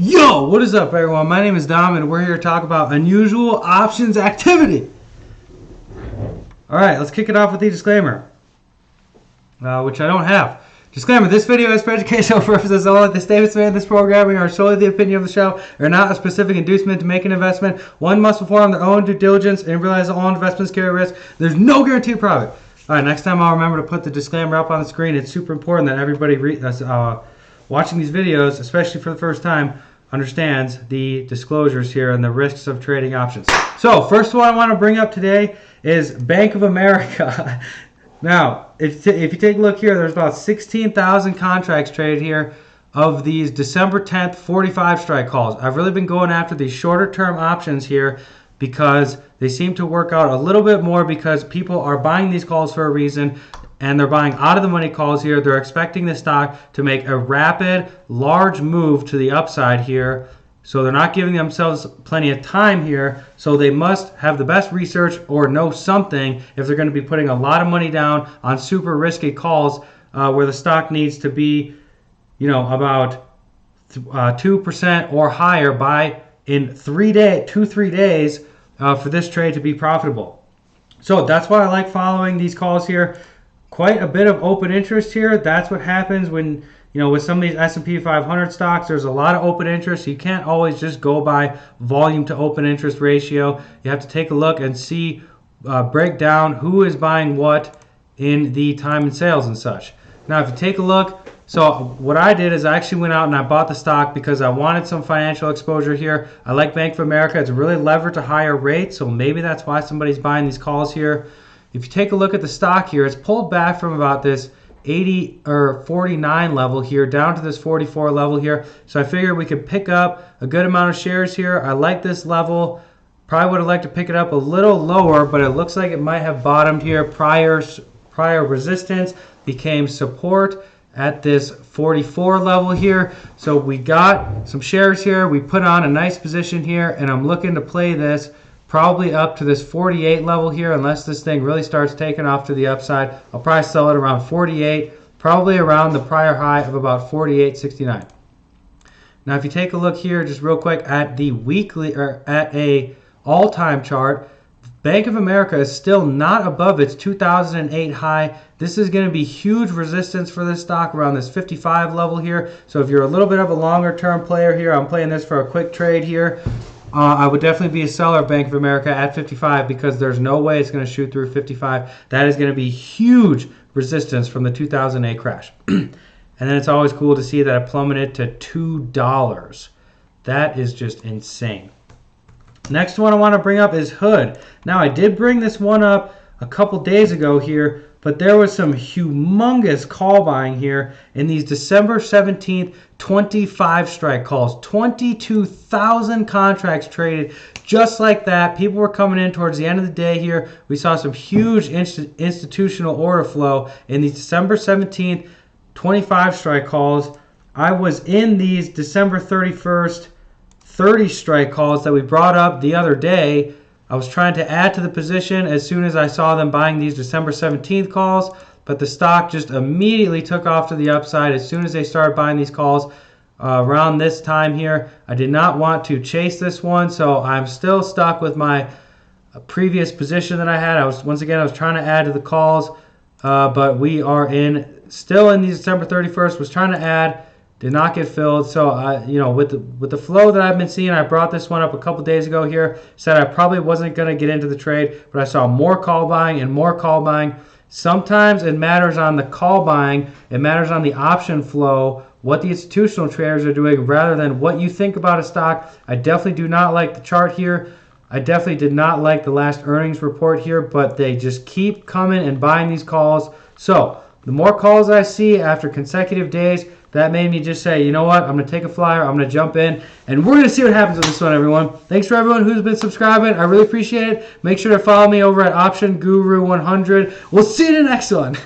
Yo, what is up, everyone? My name is Dom, and we're here to talk about unusual options activity. All right, let's kick it off with the disclaimer, which I don't have. Disclaimer, this video is for educational purposes only. The statements made in this programming are solely the opinion of the show and are not a specific inducement to make an investment. One must perform their own due diligence and realize that all investments carry risk. There's no guaranteed profit. All right, next time I'll remember to put the disclaimer up on the screen. It's super important that everybody watching these videos, especially for the first time, understands the disclosures here and the risks of trading options. So first one I want to bring up today is Bank of America. Now, if you take a look here, there's about 16,000 contracts traded here of these December 10th 45 strike calls. I've really been going after these shorter term options here because they seem to work out a little bit more because people are buying these calls for a reason. And they're buying out of the money calls here. They're expecting the stock to make a rapid, large move to the upside here. So they're not giving themselves plenty of time here. So they must have the best research or know something if they're going to be putting a lot of money down on super risky calls where the stock needs to be, about 2% or higher in 3 days for this trade to be profitable. So that's why I like following these calls here. Quite a bit of open interest here. That's what happens when, with some of these S&P 500 stocks, there's a lot of open interest. You can't always just go by volume to open interest ratio. You have to take a look and see, break down who is buying what in the time and sales and such. Now, if you take a look, so what I did is I actually went out and I bought the stock because I wanted some financial exposure here. I like Bank of America. It's really levered to higher rates, so maybe that's why somebody's buying these calls here. If you take a look at the stock here, it's pulled back from about this 80 or 49 level here down to this 44 level here. So I figured we could pick up a good amount of shares here. I like this level. Probably would have liked to pick it up a little lower, but it looks like it might have bottomed here. Prior resistance became support at this 44 level here. So we got some shares here. We put on a nice position here, and I'm looking to play this probably up to this 48 level here, unless this thing really starts taking off to the upside. I'll probably sell it around 48, probably around the prior high of about 48.69. Now, if you take a look here, just real quick at the weekly or at a all-time chart, Bank of America is still not above its 2008 high. This is going to be huge resistance for this stock around this 55 level here. So if you're a little bit of a longer-term player here, I'm playing this for a quick trade here. I would definitely be a seller of Bank of America at 55 because there's no way it's going to shoot through 55. That is going to be huge resistance from the 2008 crash. And then it's always cool to see that it plummeted to $2. That is just insane. Next one I want to bring up is Hood. Now, I did bring this one up a couple days ago here, but there was some humongous call buying here in these December 17th 25 strike calls. 22,000 contracts traded just like that. People were coming in towards the end of the day here. We saw some huge institutional order flow in these December 17th 25 strike calls. I was in these December 31st 30 strike calls that we brought up the other day. I was trying to add to the position as soon as I saw them buying these December 17th calls, but the stock just immediately took off to the upside as soon as they started buying these calls around this time here. I did not want to chase this one, so I'm still stuck with my previous position that I had. I was trying to add to the calls, but we are still in these December 31st, was trying to add, did not get filled. So with the flow that I've been seeing, I brought this one up a couple days ago here. Said I probably wasn't going to get into the trade, but I saw more call buying and more call buying. Sometimes it matters on the call buying. It matters on the option flow, what the institutional traders are doing, rather than what you think about a stock. I definitely do not like the chart here. I definitely did not like the last earnings report here, but they just keep coming and buying these calls. So the more calls I see after consecutive days, that made me just say, you know what, I'm going to take a flyer, I'm going to jump in, and we're going to see what happens with this one, everyone. Thanks for everyone who's been subscribing. I really appreciate it. Make sure to follow me over at Option Guru 100. We'll see you in the next one.